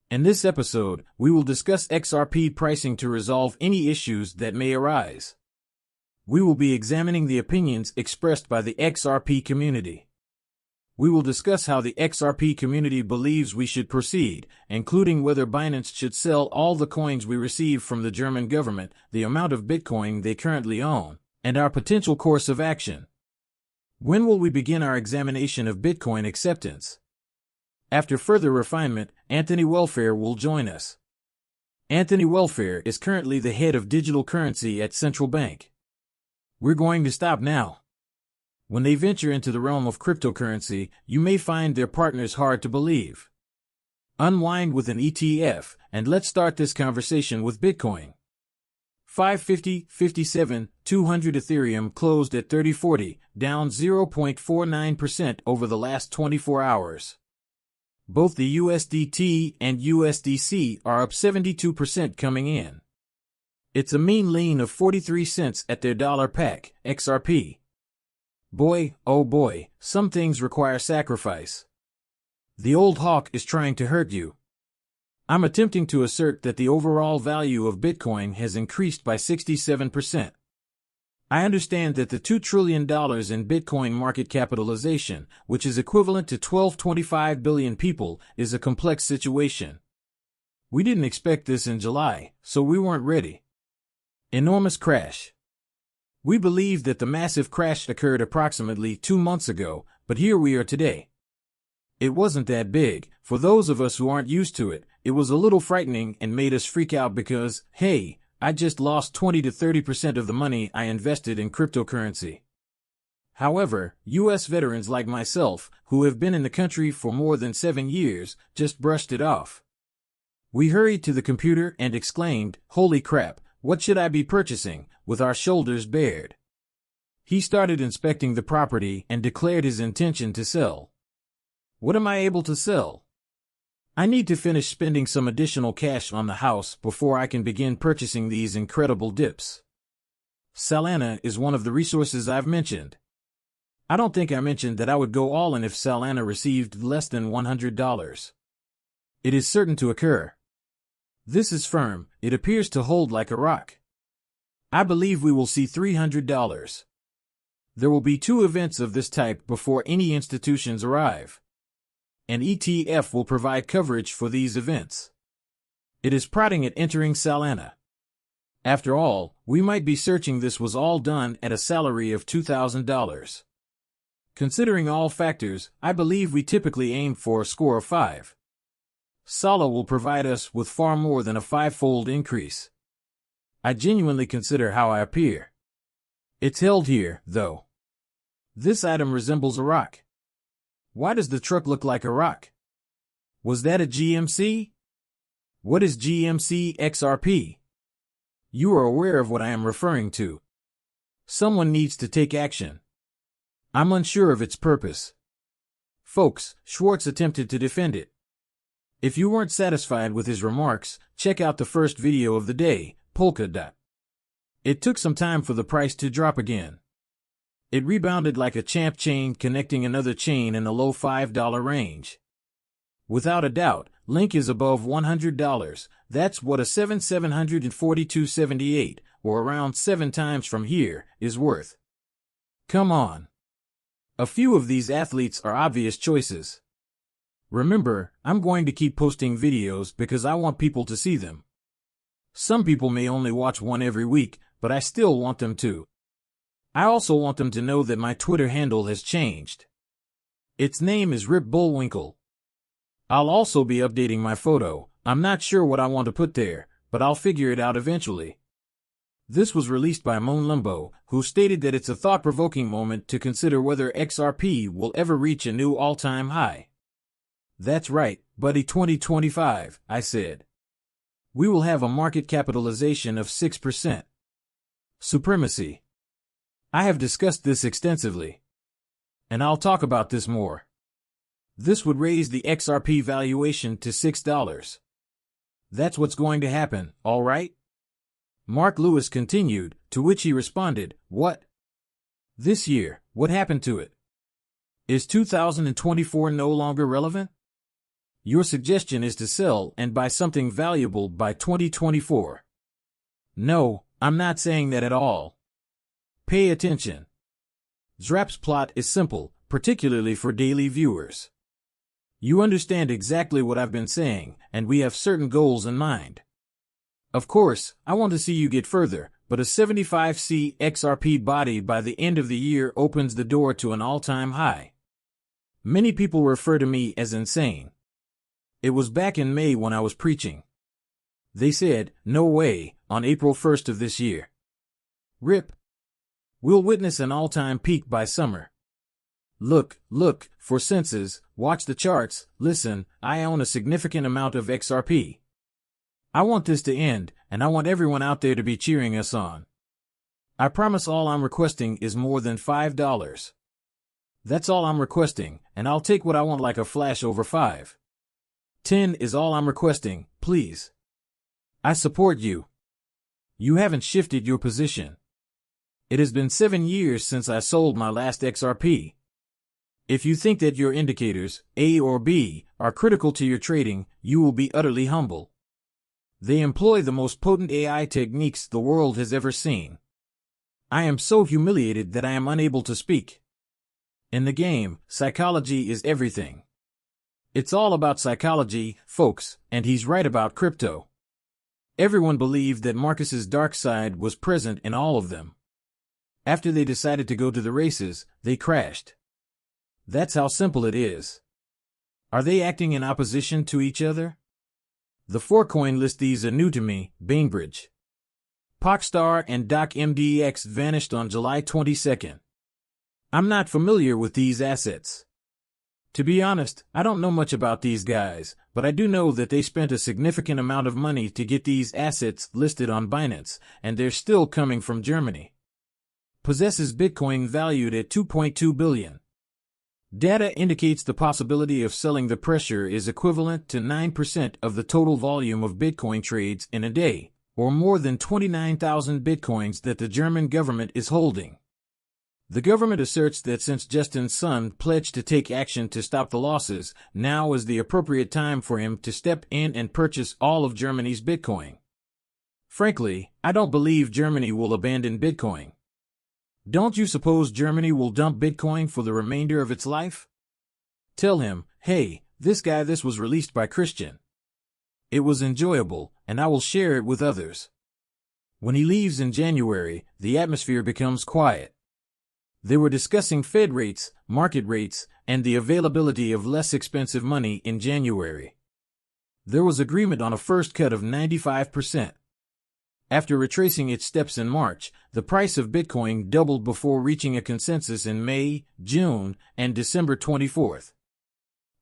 In this episode, we will discuss XRP pricing to resolve any issues that may arise. We will be examining the opinions expressed by the XRP community. We will discuss how the XRP community believes we should proceed, including whether Binance should sell all the coins we receive from the German government, the amount of Bitcoin they currently own, and our potential course of action. When will we begin our examination of Bitcoin acceptance? After further refinement, Anthony Welfare will join us. Anthony Welfare is currently the head of digital currency at Central Bank. We're going to stop now. When they venture into the realm of cryptocurrency, you may find their partners hard to believe. Unwind with an ETF, and let's start this conversation with Bitcoin. 550.57, 200 Ethereum closed at 3040, down 0.49% over the last 24 hours. Both the USDT and USDC are up 72% coming in. It's a mean lean of 43 cents at their dollar pack, XRP. Boy, oh boy, some things require sacrifice. The old hawk is trying to hurt you. I'm attempting to assert that the overall value of Bitcoin has increased by 67%. I understand that the $2 trillion in Bitcoin market capitalization, which is equivalent to 1225 billion people, is a complex situation. We didn't expect this in July, so we weren't ready. Enormous crash. We believe that the massive crash occurred approximately 2 months ago, but here we are today. It wasn't that big. For those of us who aren't used to it, it was a little frightening and made us freak out because, hey, I just lost 20 to 30% of the money I invested in cryptocurrency. However, U.S. veterans like myself, who have been in the country for more than 7 years, just brushed it off. We hurried to the computer and exclaimed, "Holy crap, what should I be purchasing?" with our shoulders bared. He started inspecting the property and declared his intention to sell. What am I able to sell? I need to finish spending some additional cash on the house before I can begin purchasing these incredible dips. Solana is one of the resources I've mentioned. I don't think I mentioned that I would go all in if Solana received less than $100. It is certain to occur. This is firm. It appears to hold like a rock. I believe we will see $300. There will be 2 events of this type before any institutions arrive. An ETF will provide coverage for these events. It is prodding at entering Solana. After all, we might be searching this was all done at a salary of $2,000. Considering all factors, I believe we typically aim for a score of 5. Sala will provide us with far more than a 5-fold increase. I genuinely consider how I appear. It's held here, though. This item resembles a rock. Why does the truck look like a rock? Was that a GMC? What is GMC XRP? You are aware of what I am referring to. Someone needs to take action. I'm unsure of its purpose. Folks, Schwartz attempted to defend it. If you weren't satisfied with his remarks, check out the first video of the day, Polkadot. It took some time for the price to drop again. It rebounded like a champ chain connecting another chain in the low $5 range. Without a doubt, Link is above $100. That's what a 742.78, or around 7 times from here, is worth. Come on. A few of these athletes are obvious choices. Remember, I'm going to keep posting videos because I want people to see them. Some people may only watch one every week, but I still want them to. I also want them to know that my Twitter handle has changed. Its name is Rip Bullwinkle. I'll also be updating my photo. I'm not sure what I want to put there, but I'll figure it out eventually. This was released by Moon Limbo, who stated that it's a thought-provoking moment to consider whether XRP will ever reach a new all-time high. That's right, buddy, 2025, I said. We will have a market capitalization of 6%. Supremacy. I have discussed this extensively. And I'll talk about this more. This would raise the XRP valuation to $6. That's what's going to happen, all right? Mark Lewis continued, to which he responded, what? This year, what happened to it? Is 2024 no longer relevant? Your suggestion is to sell and buy something valuable by 2024. No, I'm not saying that at all. Pay attention. XRP's plot is simple, particularly for daily viewers. You understand exactly what I've been saying, and we have certain goals in mind. Of course, I want to see you get further, but a 75C XRP body by the end of the year opens the door to an all-time high. Many people refer to me as insane. It was back in May when I was preaching. They said, "No way," on April 1st of this year. RIP. We'll witness an all-time peak by summer. Look, for senses, watch the charts, listen, I own a significant amount of XRP. I want this to end, and I want everyone out there to be cheering us on. I promise all I'm requesting is more than $5. That's all I'm requesting, and I'll take what I want like a flash over 5. 10 is all I'm requesting, please. I support you. You haven't shifted your position. It has been 7 years since I sold my last XRP. If you think that your indicators, A or B, are critical to your trading, you will be utterly humble. They employ the most potent AI techniques the world has ever seen. I am so humiliated that I am unable to speak. In the game, psychology is everything. It's all about psychology, folks, and he's right about crypto. Everyone believed that Marcus's dark side was present in all of them. After they decided to go to the races, they crashed. That's how simple it is. Are they acting in opposition to each other? The 4-coin listees are new to me, Bainbridge. Pockstar and DocMDX vanished on July 22nd. I'm not familiar with these assets. To be honest, I don't know much about these guys, but I do know that they spent a significant amount of money to get these assets listed on BINANCE, and they're still coming from Germany. Possesses Bitcoin valued at $2.2 billion. Data indicates the possibility of selling the pressure is equivalent to 9% of the total volume of Bitcoin trades in a day, or more than 29,000 Bitcoins that the German government is holding. The government asserts that since Justin's son pledged to take action to stop the losses, now is the appropriate time for him to step in and purchase all of Germany's Bitcoin. Frankly, I don't believe Germany will abandon Bitcoin. Don't you suppose Germany will dump Bitcoin for the remainder of its life? Tell him, hey, this was released by Christian. It was enjoyable, and I will share it with others. When he leaves in January, the atmosphere becomes quiet. They were discussing Fed rates, market rates, and the availability of less expensive money in January. There was agreement on a first cut of 95%. After retracing its steps in March, the price of Bitcoin doubled before reaching a consensus in May, June, and December 24th.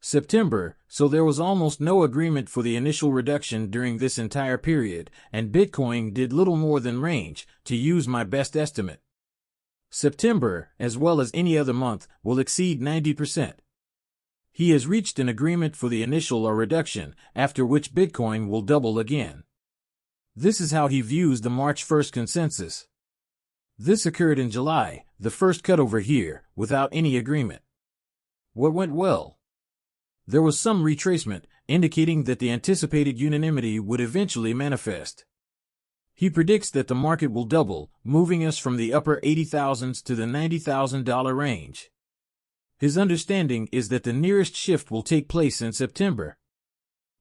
September, so there was almost no agreement for the initial reduction during this entire period, and Bitcoin did little more than range, to use my best estimate. September, as well as any other month, will exceed 90%. He has reached an agreement for the initial or reduction, after which Bitcoin will double again. This is how he views the March 1st consensus. This occurred in July, the first cut over here, without any agreement. What went well? There was some retracement, indicating that the anticipated unanimity would eventually manifest. He predicts that the market will double, moving us from the upper $80,000s to the $90,000 range. His understanding is that the nearest shift will take place in September.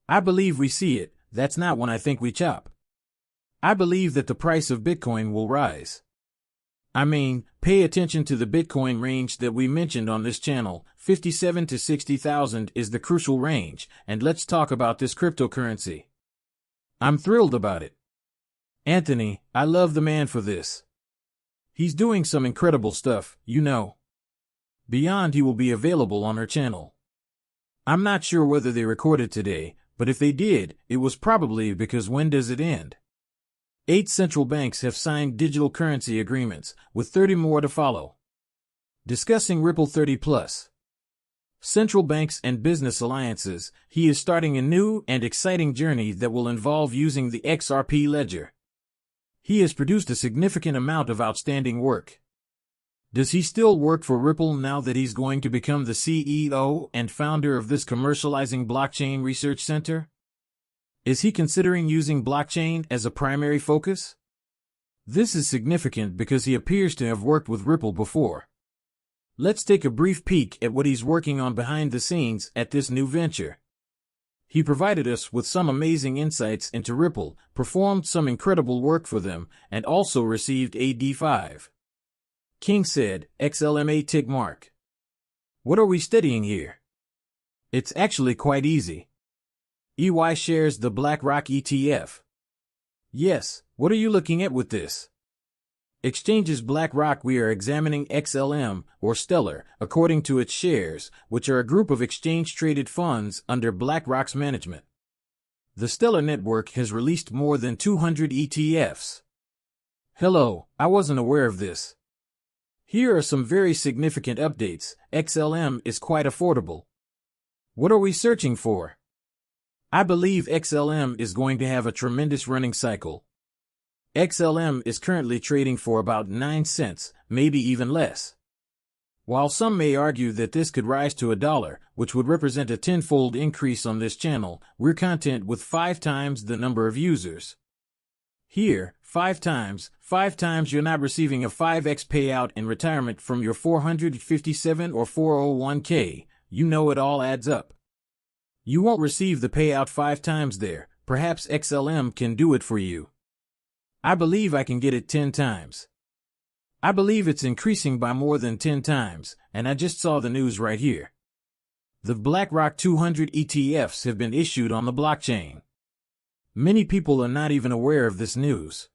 I believe we see it, that's not when I think we chop. I believe that the price of Bitcoin will rise. I mean, pay attention to the Bitcoin range that we mentioned on this channel. 57 to 60,000 is the crucial range, and let's talk about this cryptocurrency. I'm thrilled about it. Anthony, I love the man for this. He's doing some incredible stuff, you know. Beyond he will be available on our channel. I'm not sure whether they recorded today, but if they did, it was probably because when does it end? 8 central banks have signed digital currency agreements, with 30 more to follow. Discussing Ripple 30+. Central banks and business alliances, he is starting a new and exciting journey that will involve using the XRP ledger. He has produced a significant amount of outstanding work. Does he still work for Ripple now that he's going to become the CEO and founder of this commercializing blockchain research center? Is he considering using blockchain as a primary focus? This is significant because he appears to have worked with Ripple before. Let's take a brief peek at what he's working on behind the scenes at this new venture. He provided us with some amazing insights into Ripple, performed some incredible work for them, and also received a D5. King said, XLMA tick mark. What are we studying here? It's actually quite easy. EY shares the BLACKROCK ETF. Yes, what are you looking at with this? Exchange's BLACKROCK. We are examining XLM, or Stellar, according to its shares, which are a group of exchange-traded funds under BLACKROCK's management. The Stellar network has released more than 200 ETFs. Hello, I wasn't aware of this. Here are some very significant updates. XLM is quite affordable. What are we searching for? I believe XLM is going to have a tremendous running cycle. XLM is currently trading for about 9 cents, maybe even less. While some may argue that this could rise to $1, which would represent a 10-fold increase on this channel, we're content with 5 times the number of users. Here, 5 times you're not receiving a 5x payout in retirement from your 457 or 401k, you know it all adds up. You won't receive the payout 5 times there, perhaps XLM can do it for you. I believe I can get it 10 times. I believe it's increasing by more than 10 times, and I just saw the news right here. The BLACKROCK 200 ETFs have been issued on the blockchain. Many people are not even aware of this news.